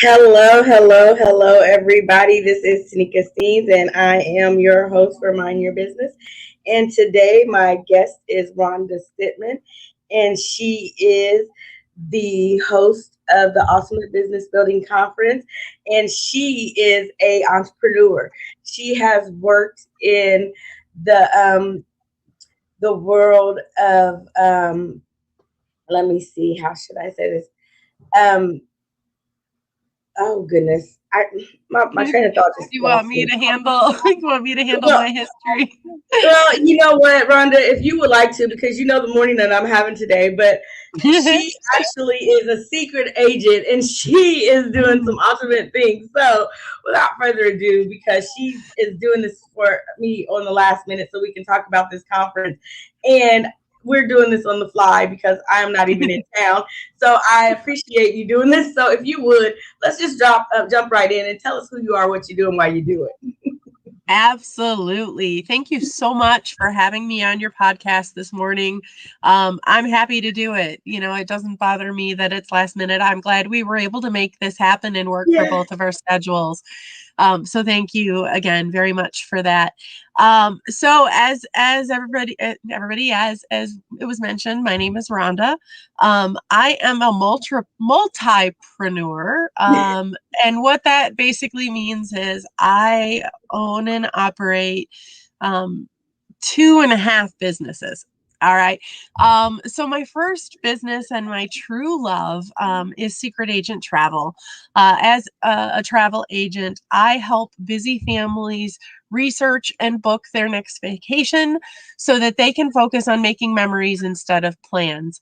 Hello, hello, hello, everybody. This is Tanika Steens, and I am your host for Mind Your Business. And today, my guest is Rhonda Stitman, and she is the host of the Ultimate Business Building Conference, and she is a entrepreneur. She has worked in the world of let me see, how should I say this? Um, Oh goodness, my train of thought just You want lost me me. to handle? You want me to handle Well, my history? well, you know what, Rhonda, if you would like to, because you know the morning that I'm having today, but she actually is a secret agent and she is doing some ultimate things. So, without further ado, because she is doing this for me on the last minute, so we can talk about this conference, and we're doing this on the fly because I'm not even in town. So I appreciate you doing this. So if you would, let's just jump right in and tell us who you are, what you do, and why you do it. Absolutely. Thank you so much for having me on your podcast this morning. I'm happy to do it. It doesn't bother me that it's last minute. I'm glad we were able to make this happen and work for Yeah. both of our schedules. So thank you again very much for that. So as everybody as it was mentioned, my name is Rhonda. I am a multipreneur. And what that basically means is I own and operate um, 2.5 businesses. All right. So my first business and my true love is Secret Agent Travel. As a travel agent, I help busy families research and book their next vacation so that they can focus on making memories instead of plans.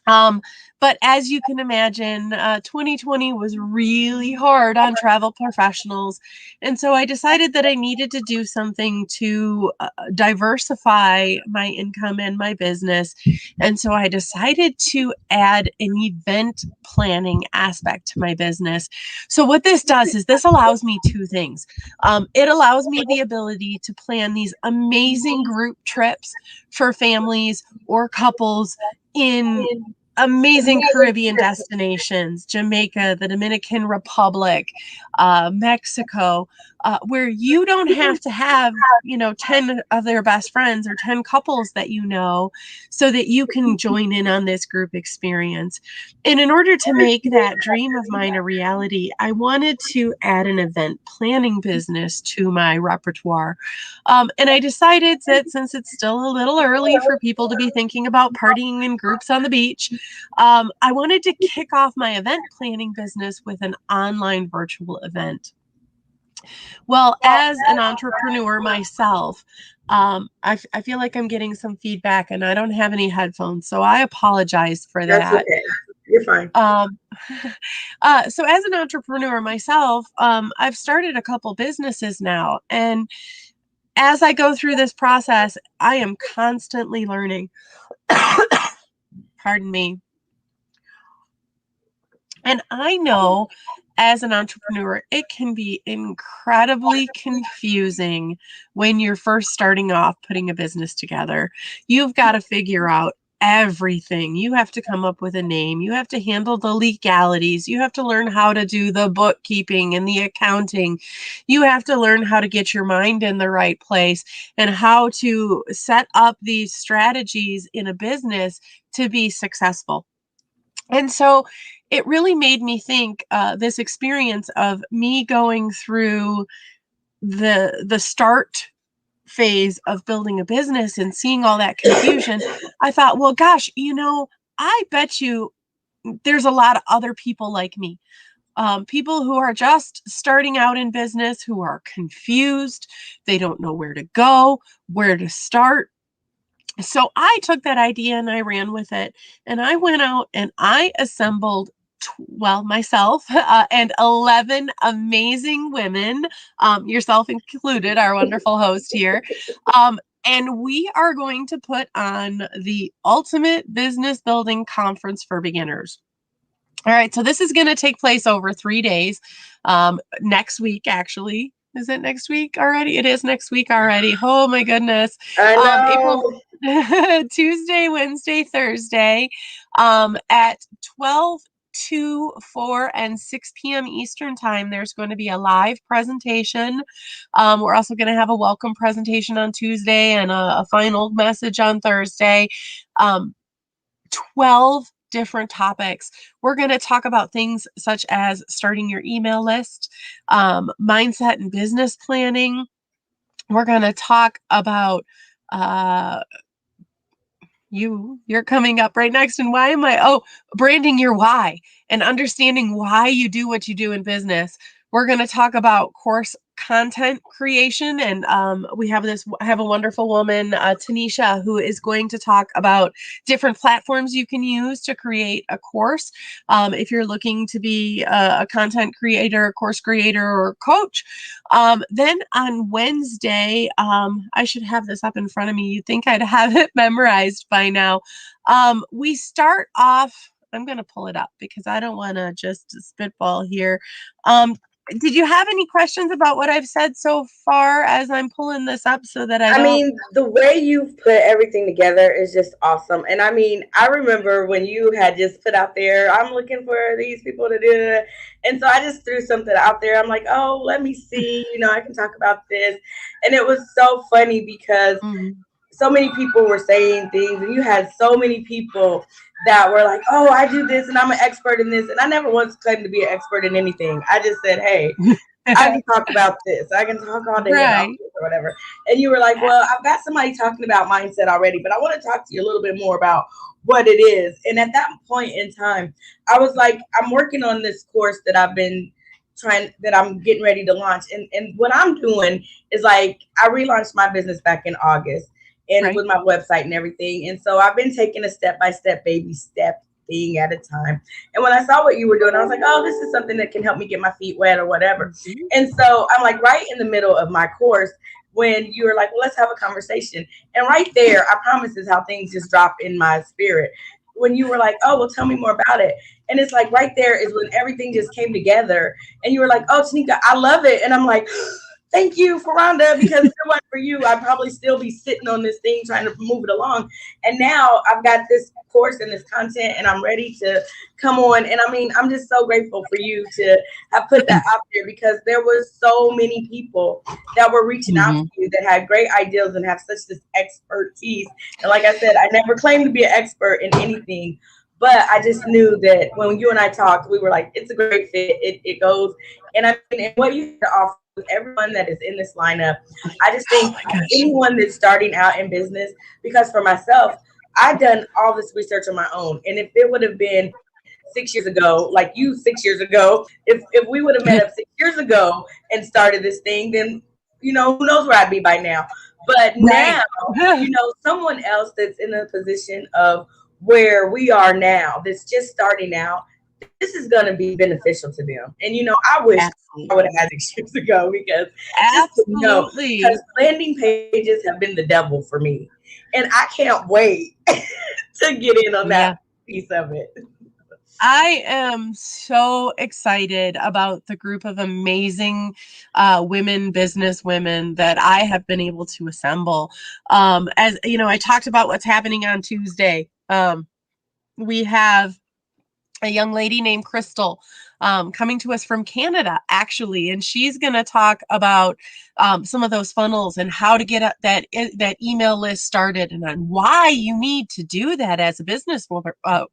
Um, but as you can imagine, 2020 was really hard on travel professionals. And so I decided that I needed to do something to diversify my income and my business. And so I decided to add an event planning aspect to my business. So what this does is this allows me two things. It allows me the ability to plan these amazing group trips for families or couples in amazing Caribbean destinations, Jamaica, the Dominican Republic, Mexico, where you don't have to have, 10 of their best friends or 10 couples that you know so that you can join in on this group experience. And in order to make that dream of mine a reality, I wanted to add an event planning business to my repertoire. And I decided that since it's still a little early for people to be thinking about partying in groups on the beach, I wanted to kick off my event planning business with an online virtual event. Well, as an entrepreneur myself, I feel like I'm getting some feedback and I don't have any headphones, so I apologize for That's that. okay. You're fine. Um, so as an entrepreneur myself, I've started a couple businesses now, and as I go through this process, I am constantly learning. Pardon me. And I know as an entrepreneur, it can be incredibly confusing when you're first starting off putting a business together. You've got to figure out everything. You have to come up with a name. You have to handle the legalities. You have to learn how to do the bookkeeping and the accounting. You have to learn how to get your mind in the right place and how to set up these strategies in a business to be successful. And so it really made me think this experience of me going through the start phase of building a business and seeing all that confusion. I thought, well, gosh, I bet you there's a lot of other people like me. People who are just starting out in business, who are confused. They don't know where to go, where to start. So I took that idea and I ran with it. And I went out and I assembled, myself and 11 amazing women, yourself included, our wonderful host here. And we are going to put on the Ultimate Business Building Conference for Beginners. All right, so this is going to take place over 3 days. Next week, actually. Is it next week already? It is next week already. Oh my goodness. I April know. Tuesday, Wednesday, Thursday, at 12 2, 4, and 6 p.m. Eastern time, there's going to be a live presentation. We're also going to have a welcome presentation on Tuesday and a final message on Thursday. 12 different topics. We're going to talk about things such as starting your email list, mindset and business planning. We're going to talk about you're coming up right next. And why am I? Oh, branding your why and understanding why you do what you do in business. We're going to talk about course content creation. And we have a wonderful woman, Tanisha, who is going to talk about different platforms you can use to create a course. If you're looking to be a content creator, a course creator, or coach. Then on Wednesday, I should have this up in front of me. You'd think I'd have it memorized by now. We start off, I'm going to pull it up because I don't want to just spitball here. Did you have any questions about what I've said so far as I'm pulling this up so that I mean, the way you've put everything together is just awesome. And I mean, I remember when you had just put out there, I'm looking for these people to do it. And so I just threw something out there. I'm like, oh, let me see, I can talk about this. And it was so funny because so many people were saying things, and you had so many people that were like, oh, I do this and I'm an expert in this. And I never once claimed to be an expert in anything. I just said, hey, I can talk about this. I can talk all day about this or whatever. And you were like, well, I've got somebody talking about mindset already, but I want to talk to you a little bit more about what it is. And at that point in time, I was like, I'm working on this course that I'm getting ready to launch. And what I'm doing is like, I relaunched my business back in August and with my website and everything. And so I've been taking a step-by-step, baby step thing at a time. And when I saw what you were doing, I was like, oh, this is something that can help me get my feet wet or whatever. And so I'm like right in the middle of my course when you were like, well, let's have a conversation. And right there, I promise is how things just drop in my spirit. When you were like, oh, well, tell me more about it. And it's like right there is when everything just came together. And you were like, oh, Tanika, I love it. And I'm like, thank you, Rhonda, because if it wasn't for you, I'd probably still be sitting on this thing trying to move it along. And now I've got this course and this content, and I'm ready to come on. And I mean, I'm just so grateful for you to have put that out there, because there was so many people that were reaching out to you that had great ideas and have such this expertise. And like I said, I never claimed to be an expert in anything, but I just knew that when you and I talked, we were like, it's a great fit. It goes. And I mean, and what you have to offer with everyone that is in this lineup, I just think anyone that's starting out in business, because for myself, I've done all this research on my own. And if it would have been 6 years ago, like you 6 years ago, if we would have met up 6 years ago and started this thing, then, who knows where I'd be by now. But now, someone else that's in a position of where we are now, that's just starting out, this is going to be beneficial to them. And, I wish I would have had 6 years ago, because because landing pages have been the devil for me. And I can't wait to get in on that piece of it. I am so excited about the group of amazing business women that I have been able to assemble. As you know, I talked about what's happening on Tuesday. We have a young lady named Crystal coming to us from Canada, actually, and she's going to talk about some of those funnels and how to get that email list started, and why you need to do that as a business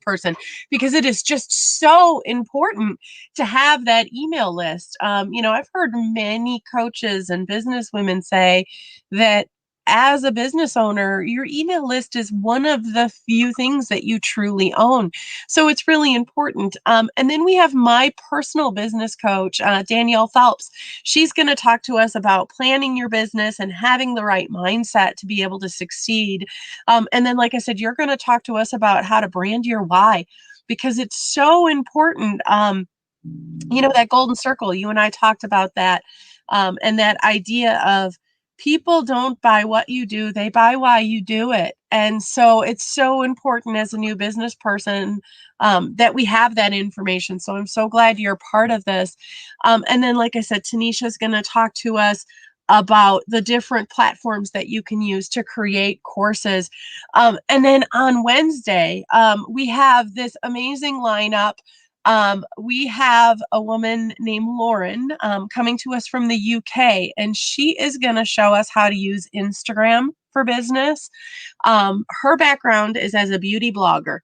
person, because it is just so important to have that email list. I've heard many coaches and business women say that as a business owner, your email list is one of the few things that you truly own. So it's really important. And then we have my personal business coach, Danielle Phelps. She's going to talk to us about planning your business and having the right mindset to be able to succeed. And then, like I said, you're going to talk to us about how to brand your why, because it's so important. That golden circle, you and I talked about that, and that idea of people don't buy what you do, they buy why you do it. And so it's so important as a new business person that we have that information. So I'm so glad you're part of this. And then, like I said, Tanisha is going to talk to us about the different platforms that you can use to create courses. And then on Wednesday, we have this amazing lineup We have a woman named Lauren coming to us from the UK, and she is going to show us how to use Instagram for business. Her background is as a beauty blogger.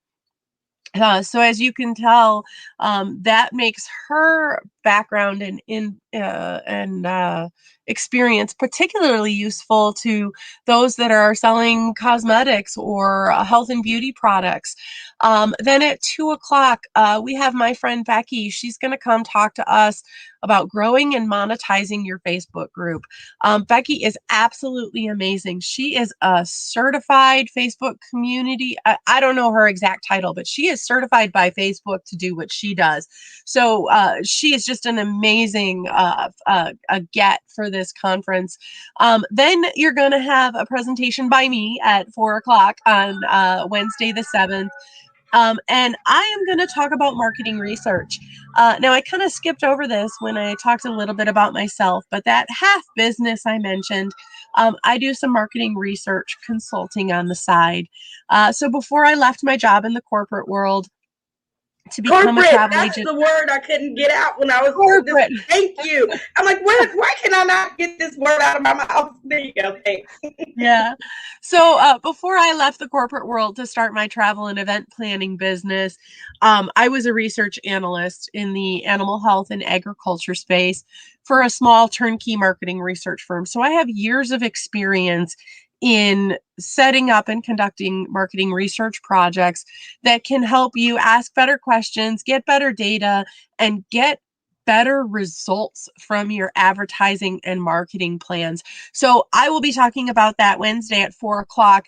So as you can tell, that makes her background and experience particularly useful to those that are selling cosmetics or health and beauty products. Then at 2 o'clock, we have my friend Becky. She's going to come talk to us about growing and monetizing your Facebook group. Becky is absolutely amazing. She is a certified Facebook community. I don't know her exact title, but she is certified by Facebook to do what she does. So she is just an amazing a get for this conference. Then you're going to have a presentation by me at 4 o'clock on Wednesday the 7th. And I am going to talk about marketing research. Now, I kind of skipped over this when I talked a little bit about myself, but that half business I mentioned, I do some marketing research consulting on the side. So before I left my job in the corporate world to become a Corporate, travel that's agent, the word I couldn't get out when I was corporate. thank you. I'm like, why can I not get this word out of my mouth? There you go. Thanks. Yeah. So before I left the corporate world to start my travel and event planning business, I was a research analyst in the animal health and agriculture space for a small turnkey marketing research firm. So I have years of experience in setting up and conducting marketing research projects that can help you ask better questions, get better data, and get better results from your advertising and marketing plans. So I will be talking about that Wednesday at 4 o'clock.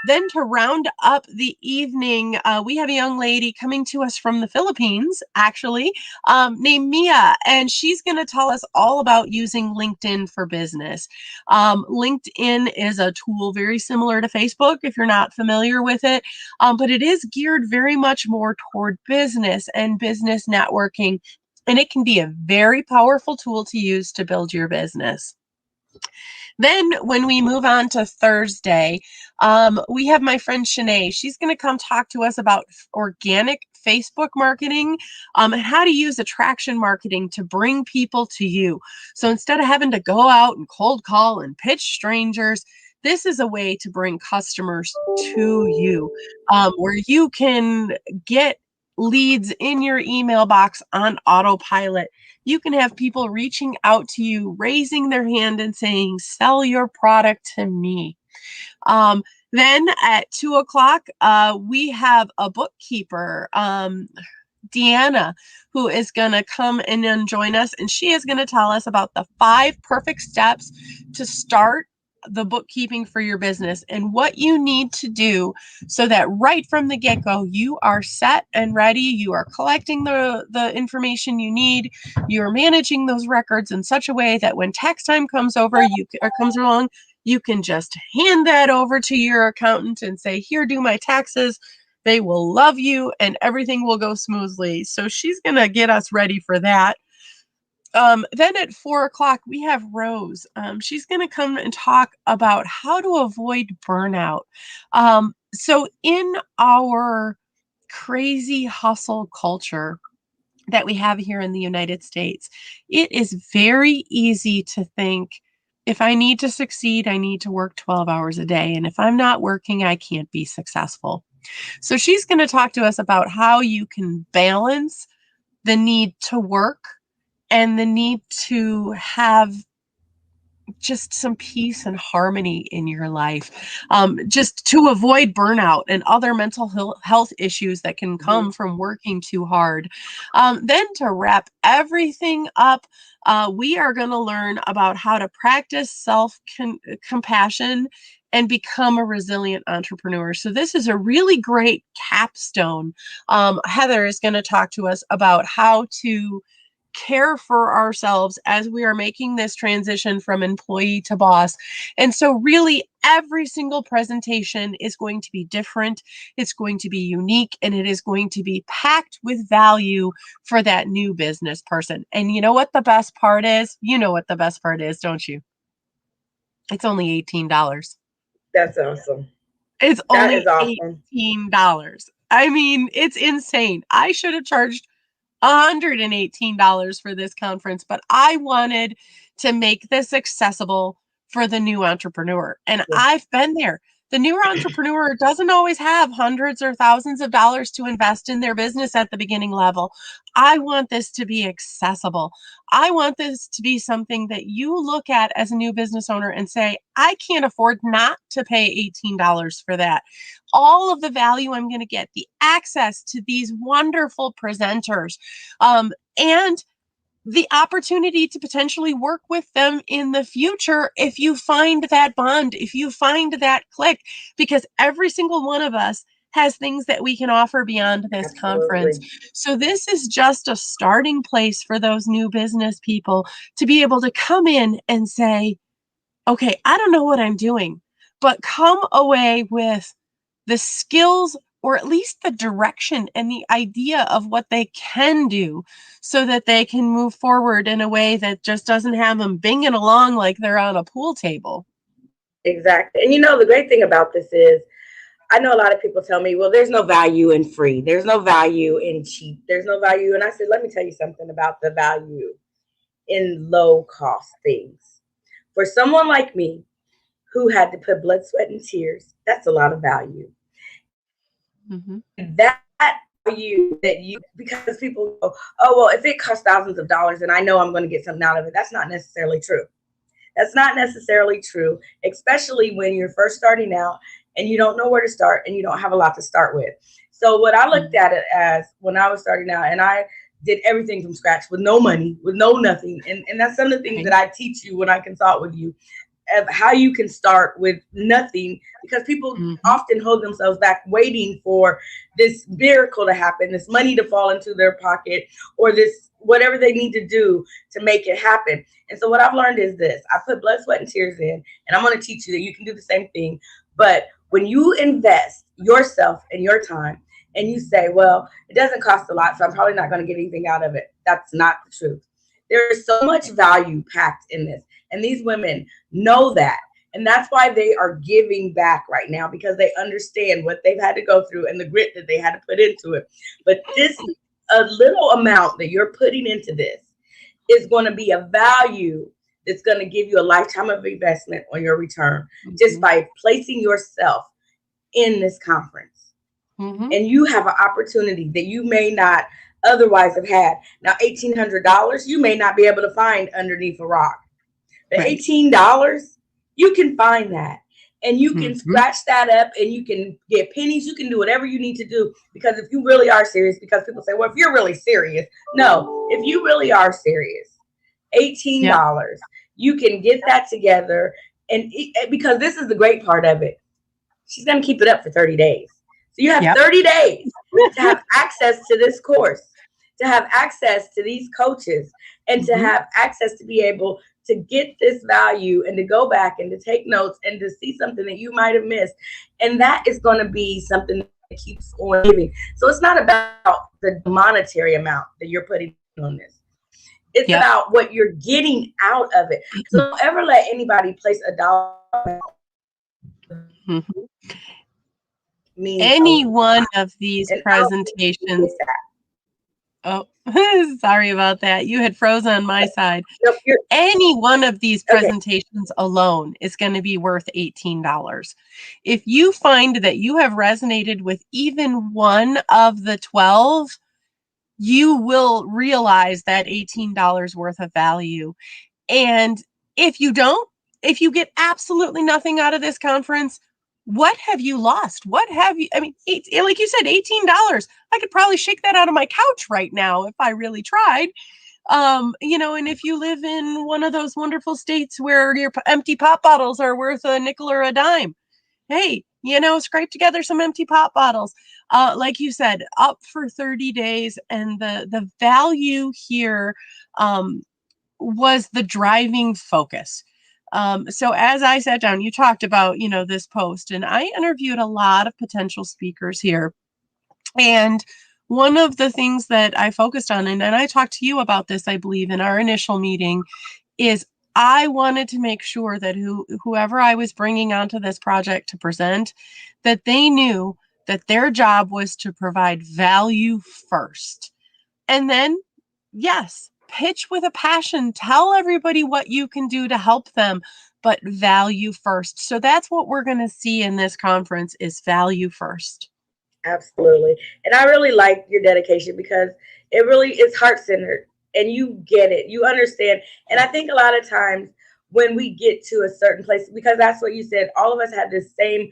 Then to round up the evening, we have a young lady coming to us from the Philippines, actually, named Mia, and she's going to tell us all about using LinkedIn for business. LinkedIn is a tool very similar to Facebook if you're not familiar with it, but it is geared very much more toward business and business networking. And it can be a very powerful tool to use to build your business. Then when we move on to Thursday, we have my friend Shanae. She's going to come talk to us about organic Facebook marketing and how to use attraction marketing to bring people to you. So instead of having to go out and cold call and pitch strangers, this is a way to bring customers to you, where you can get leads in your email box on autopilot. You can have people reaching out to you, raising their hand and saying, sell your product to me. Then at 2 o'clock, we have a bookkeeper, Deanna, who is going to come and join us, and she is going to tell us about the 5 perfect steps to start the bookkeeping for your business and what you need to do so that right from the get-go you are set and ready. You are collecting the information you need. You are managing those records in such a way that when tax time comes along, you can just hand that over to your accountant and say, here, do my taxes. They will love you and everything will go smoothly. So she's going to get us ready for that. Then at 4 o'clock, we have Rose. She's going to come and talk about how to avoid burnout. So in our crazy hustle culture that we have here in the United States, it is very easy to think, if I need to succeed, I need to work 12 hours a day. And if I'm not working, I can't be successful. So she's going to talk to us about how you can balance the need to work and the need to have just some peace and harmony in your life, just to avoid burnout and other mental health issues that can come from working too hard. Then to wrap everything up, we are going to learn about how to practice self-compassion and become a resilient entrepreneur. So this is a really great capstone. Heather is going to talk to us about how to care for ourselves as we are making this transition from employee to boss. And so really every single presentation is going to be different. It's going to be unique, and it is going to be packed with value for that new business person. And you know what the best part is? You know what the best part is, don't you? It's only $18. That's awesome. It's That is only awesome. $18. I mean, it's insane. I should have charged $118 for this conference, but I wanted to make this accessible for the new entrepreneur. And I've been there. The new entrepreneur doesn't always have hundreds or thousands of dollars to invest in their business at the beginning level. I want this to be accessible. I want this to be something that you look at as a new business owner and say, I can't afford not to pay $18 for that. All of the value I'm going to get, the access to these wonderful presenters, and the opportunity to potentially work with them in the future if you find that bond, if you find that click, because every single one of us has things that we can offer beyond this conference. So this is just a starting place for those new business people to be able to come in and say, okay, I don't know what I'm doing, but come away with the skills or at least the direction and the idea of what they can do so that they can move forward in a way that just doesn't have them binging along like they're on a pool table. Exactly. And you know, the great thing about this is, I know a lot of people tell me, well, there's no value in free. There's no value in cheap. There's no value. And I said, let me tell you something about the value in low cost things. For someone like me who had to put blood, sweat, and tears, that's a lot of value. Mm-hmm. That value that you, because people go, oh, well, if it costs thousands of dollars and I know I'm going to get something out of it, that's not necessarily true. That's not necessarily true, especially when you're first starting out and you don't know where to start and you don't have a lot to start with. So what I looked at it as when I was starting out, and I did everything from scratch with no money, with no nothing. And that's some of the things that I teach you when I consult with you, of how you can start with nothing, because people often hold themselves back waiting for this miracle to happen, this money to fall into their pocket, or this whatever they need to do to make it happen. And so what I've learned is this: I put blood, sweat, and tears in, and I'm going to teach you that you can do the same thing. But when you invest yourself and your time, and you say, well, it doesn't cost a lot, so I'm probably not going to get anything out of it, that's not the truth. There is so much value packed in this. And these women know that. And that's why they are giving back right now, because they understand what they've had to go through and the grit that they had to put into it. But this, a little amount that you're putting into this is going to be a value that's going to give you a lifetime of investment on your return, just by placing yourself in this conference. And you have an opportunity that you may not otherwise have had. Now, $1,800, you may not be able to find underneath a rock. The $18, you can find that. And you can scratch that up and you can get pennies. You can do whatever you need to do. Because if you really are serious, because people say, well, if you're really serious. No, if you really are serious, $18, you can get that together. And because this is the great part of it, she's going to keep it up for 30 days. So you have 30 days to have access to this course, to have access to these coaches, and to have access to be able to get this value and to go back and to take notes and to see something that you might have missed. And that is going to be something that keeps on giving. So it's not about the monetary amount that you're putting on this. It's about what you're getting out of it. So don't ever let anybody place a dollar amount. Any one of these presentations. Oh, sorry about that. You had frozen on my side. Nope, any one of these presentations alone is going to be worth $18. If you find that you have resonated with even one of the 12, you will realize that $18 worth of value. And if you don't, if you get absolutely nothing out of this conference, what have you lost? What have you, I mean, like you said, $18. I could probably shake that out of my couch right now if I really tried. You know, and if you live in one of those wonderful states where your empty pop bottles are worth a nickel or a dime, hey, you know, scrape together some empty pop bottles. Like you said, up for 30 days. And the value here was the driving focus. So as I sat down, you talked about, you know, this post, and I interviewed a lot of potential speakers here. And one of the things that I focused on, and I talked to you about this, I believe, in our initial meeting, is I wanted to make sure that whoever I was bringing onto this project to present, that they knew that their job was to provide value first. And then, yes, pitch with a passion. Tell everybody what you can do to help them, but value first. So that's what we're going to see in this conference is value first. Absolutely. And I really like your dedication because it really is heart centered and you get it. You understand. And I think a lot of times when we get to a certain place, because that's what you said, all of us have the same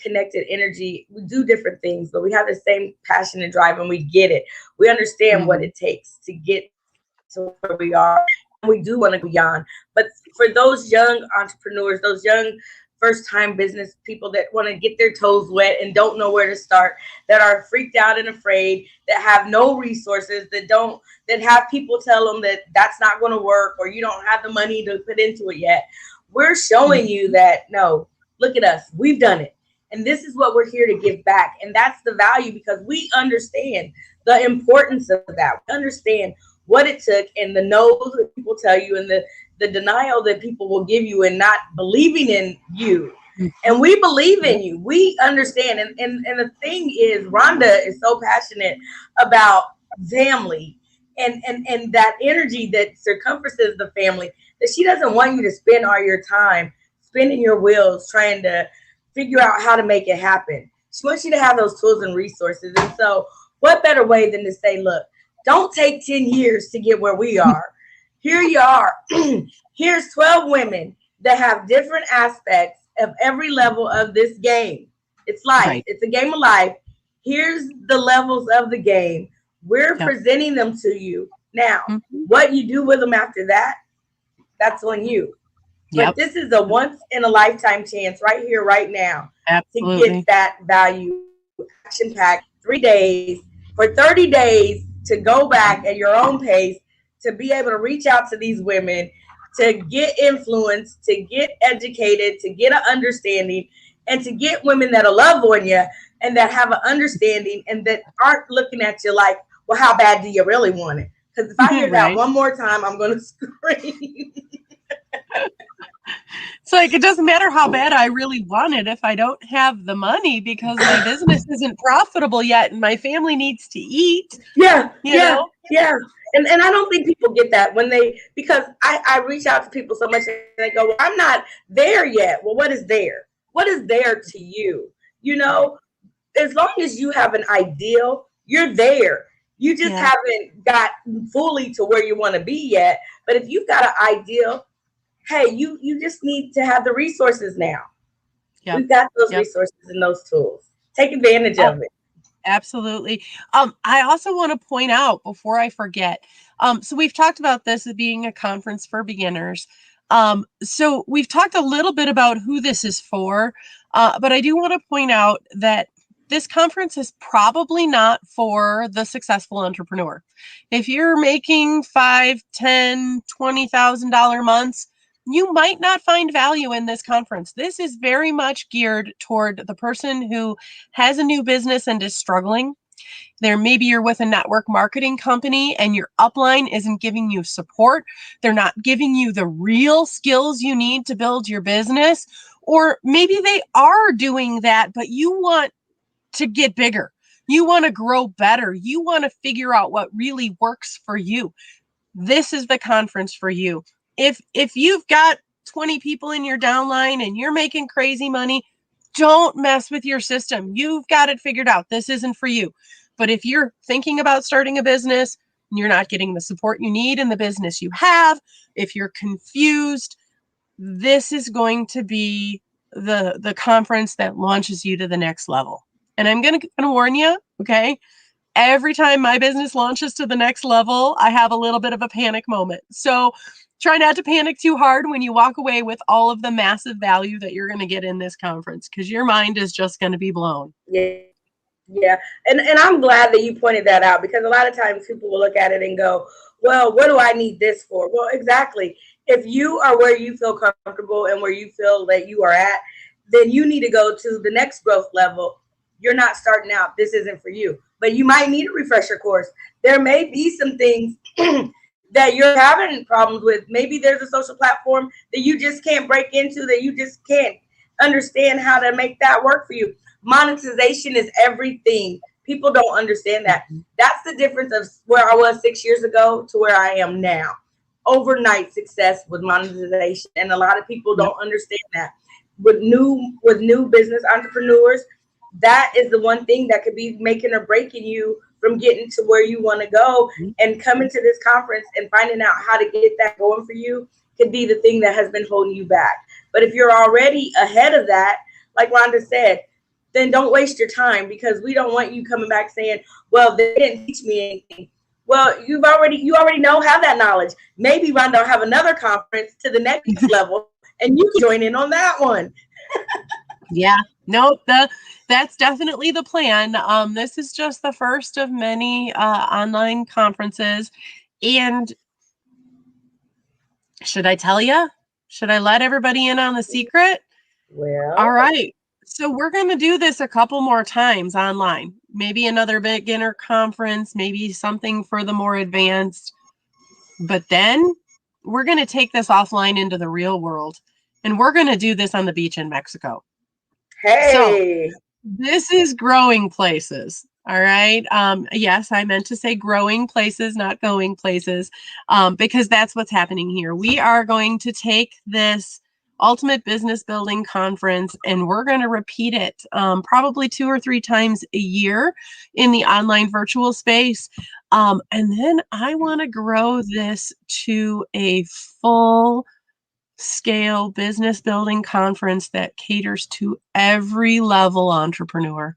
connected energy. We do different things, but we have the same passion and drive and we get it. We understand what it takes to get to where we are. And we do want to go beyond. But for those young entrepreneurs, those young first time business people that want to get their toes wet and don't know where to start, that are freaked out and afraid, that have no resources, that have people tell them that that's not going to work or you don't have the money to put into it yet. We're showing you that, no, look at us. We've done it. And this is what we're here to give back. And that's the value because we understand the importance of that. We understand what it took and the no's that people tell you and the denial that people will give you and not believing in you. And we believe in you. We understand. And the thing is, Rhonda is so passionate about family and that energy that circumferences the family, that she doesn't want you to spend all your time spinning your wheels trying to figure out how to make it happen. She wants you to have those tools and resources. And so what better way than to say, look, don't take 10 years to get where we are. Here you are. Here's 12 women that have different aspects of every level of this game. It's life. Right. It's a game of life. Here's the levels of the game. We're presenting them to you. Now, what you do with them after that, that's on you. But this is a once in a lifetime chance right here, right now, to get that value action pack 3 days for 30 days to go back at your own pace, to be able to reach out to these women, to get influence, to get educated, to get an understanding, and to get women that'll love on you and that have an understanding and that aren't looking at you like, well, how bad do you really want it? Because if I hear that one more time, I'm going to scream. It's like, it doesn't matter how bad I really want it if I don't have the money because my business isn't profitable yet and my family needs to eat. Yeah. And I don't think people get that when because I reach out to people so much and they go, well, I'm not there yet. Well, what is there? What is there to you? You know, as long as you have an ideal, you're there. You just haven't got fully to where you want to be yet. But if you've got an ideal, hey, you just need to have the resources now. We've got those resources and those tools. Take advantage of it. Absolutely. I also want to point out before I forget. So we've talked about this as being a conference for beginners. So we've talked a little bit about who this is for, but I do want to point out that this conference is probably not for the successful entrepreneur. If you're making $5,000, $10,000, $20,000 months, you might not find value in this conference. This is very much geared toward the person who has a new business and is struggling. Maybe you're with a network marketing company and your upline isn't giving you support. They're not giving you the real skills you need to build your business. Or maybe they are doing that, but you want to get bigger. You want to grow better. You want to figure out what really works for you. This is the conference for you. If you've got 20 people in your downline and you're making crazy money, don't mess with your system. You've got it figured out. This isn't for you. But if you're thinking about starting a business and you're not getting the support you need in the business you have, if you're confused, this is going to be the conference that launches you to the next level. And I'm going to warn you, okay? Every time my business launches to the next level, I have a little bit of a panic moment. So try not to panic too hard when you walk away with all of the massive value that you're going to get in this conference, because your mind is just going to be blown. Yeah. And I'm glad that you pointed that out, because a lot of times people will look at it and go, well, what do I need this for? Well, exactly. If you are where you feel comfortable and where you feel that you are at, then you need to go to the next growth level. You're not starting out. This isn't for you, but you might need a refresher course. There may be some things that you're having problems with. Maybe there's a social platform that you just can't break into, that you just can't understand how to make that work for you. Monetization is everything. People don't understand that. Mhm. That's the difference of where I was 6 years ago to where I am now. Overnight success with monetization, and a lot of people Yep. don't understand that. With new business entrepreneurs, that is the one thing that could be making or breaking you from getting to where you want to go. Mhm. And coming to this conference and finding out how to get that going for you could be the thing that has been holding you back. But if you're already ahead of that, like Rhonda said, then don't waste your time, because we don't want you coming back saying, well, they didn't teach me anything. Well, you already have that knowledge. Maybe Rhonda will have another conference to the next level and you can join in on that one. Yeah, nope, that's definitely the plan. This is just the first of many online conferences. And should I tell you? Should I let everybody in on the secret? All Well, right. So we're going to do this a couple more times online. Maybe another beginner conference, maybe something for the more advanced. But then we're going to take this offline into the real world. And we're going to do this on the beach in Mexico. So hey. this is growing places. All right. Yes, I meant to say growing places, not going places, because that's what's happening here. We are going to take this Ultimate Business Building Conference and we're going to repeat it probably 2 or 3 times a year in the online virtual space. And then I want to grow this to a full scale business building conference that caters to every level entrepreneur,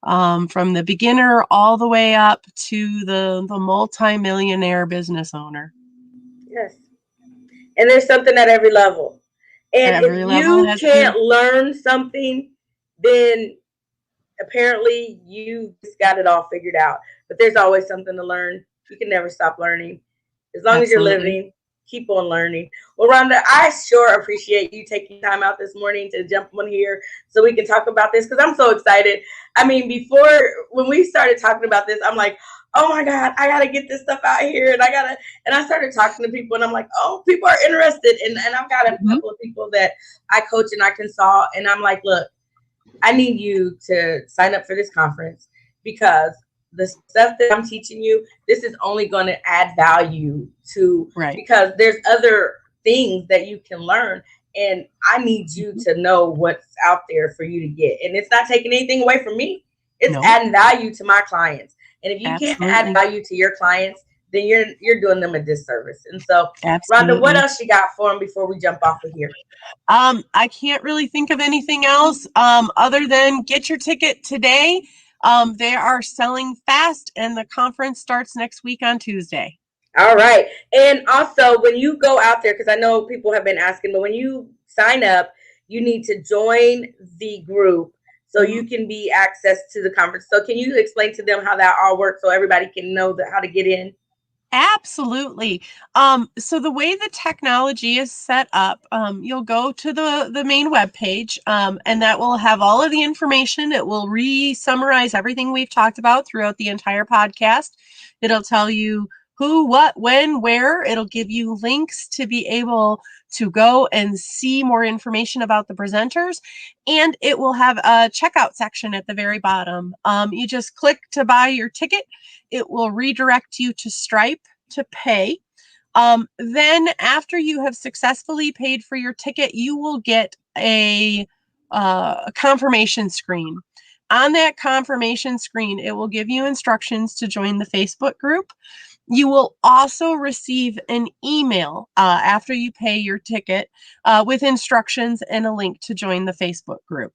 from the beginner all the way up to the multi-millionaire business owner. Yes. And there's something at every level. And if Every level you has can't to. learn something, then apparently you just got it all figured out. But there's always something to learn. You can never stop learning. As long as you're Absolutely. living, keep on learning. Well, Rhonda, I sure appreciate you taking time out this morning to jump on here so we can talk about this, because I'm so excited. I mean, when we started talking about this, I'm like, oh my God, I gotta get this stuff out here, and I started talking to people, and I'm like, oh, people are interested, and I've got a couple of people that I coach and I consult, and I'm like, look, I need you to sign up for this conference, because the stuff that I'm teaching you, this is only going to add value to, Right. because there's other things that you can learn. And I need you to know what's out there for you to get. And it's not taking anything away from me. It's adding value to my clients. And if you can't add value to your clients, then you're doing them a disservice. And so, Rhonda, what else you got for them before we jump off of here? I can't really think of anything else other than get your ticket today. They are selling fast, and the conference starts next week on Tuesday. All right. And also, when you go out there, because I know people have been asking, but when you sign up, you need to join the group so you can be access to the conference. So can you explain to them how that all works so everybody can know how to get in? Absolutely. So the way the technology is set up, you'll go to the main web page, and that will have all of the information. It will re-summarize everything we've talked about throughout the entire podcast. It'll tell you who, what, when, where. It'll give you links to be able to go and see more information about the presenters. And it will have a checkout section at the very bottom. You just click to buy your ticket. It will redirect you to Stripe to pay. Then after you have successfully paid for your ticket, you will get a confirmation screen. On that confirmation screen, it will give you instructions to join the Facebook group. You will also receive an email after you pay your ticket with instructions and a link to join the Facebook group.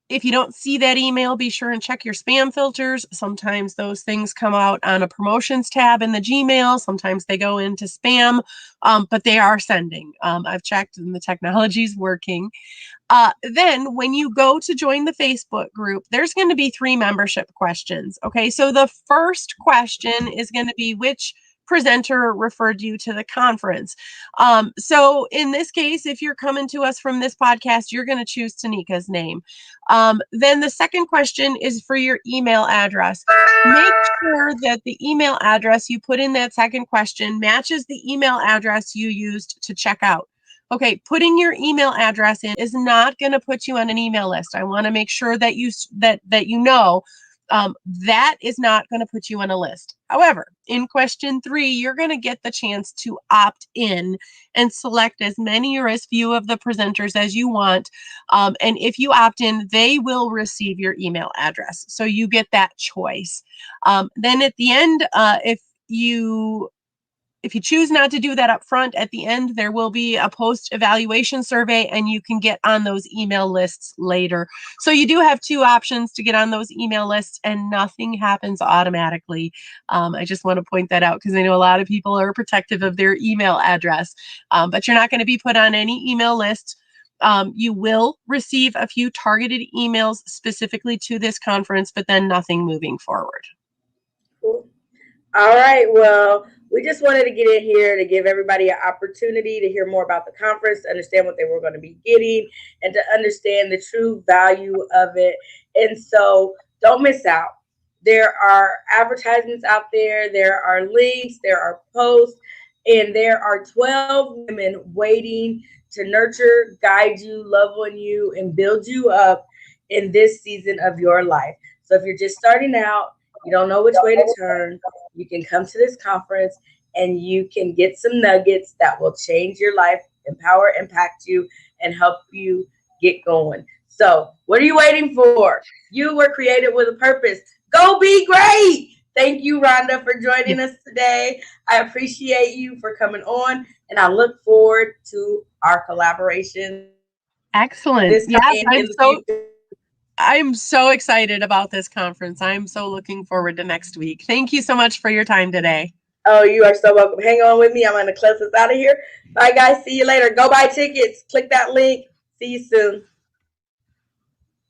If you don't see that email, be sure and check your spam filters. Sometimes those things come out on a promotions tab in the Gmail. Sometimes they go into spam, but they are sending. I've checked and the technology is working. Then when you go to join the Facebook group, there's going to be 3 membership questions. Okay, so the first question is going to be which presenter referred you to the conference. So in this case, if you're coming to us from this podcast, you're going to choose Tanika's name. Then the second question is for your email address. Make sure that the email address you put in that second question matches the email address you used to check out. Okay, putting your email address in is not going to put you on an email list. I want to make sure that you know that is not going to put you on a list. However, in question 3, you're going to get the chance to opt in and select as many or as few of the presenters as you want. And if you opt in, they will receive your email address. So you get that choice. Then at the end, if you choose not to do that up front, at the end, there will be a post-evaluation survey, and you can get on those email lists later. So you do have 2 options to get on those email lists, and nothing happens automatically. I just want to point that out because I know a lot of people are protective of their email address, but you're not going to be put on any email list. You will receive a few targeted emails specifically to this conference, but then nothing moving forward. Cool. All right. Well, we just wanted to get in here to give everybody an opportunity to hear more about the conference, to understand what they were going to be getting, and to understand the true value of it. And so don't miss out. There are advertisements out there. There are links. There are posts. And there are 12 women waiting to nurture, guide you, love on you, and build you up in this season of your life. So if you're just starting out, you don't know which way to turn, you can come to this conference and you can get some nuggets that will change your life, empower, impact you, and help you get going. So what are you waiting for? You were created with a purpose. Go be great. Thank you, Rhonda, for joining us today. I appreciate you for coming on, and I look forward to our collaboration. Excellent. Yes, I'm so excited about this conference. I'm so looking forward to next week. Thank you so much for your time today. Oh, you are so welcome. Hang on with me. I'm going to close this out of here. Bye, guys. See you later. Go buy tickets. Click that link. See you soon.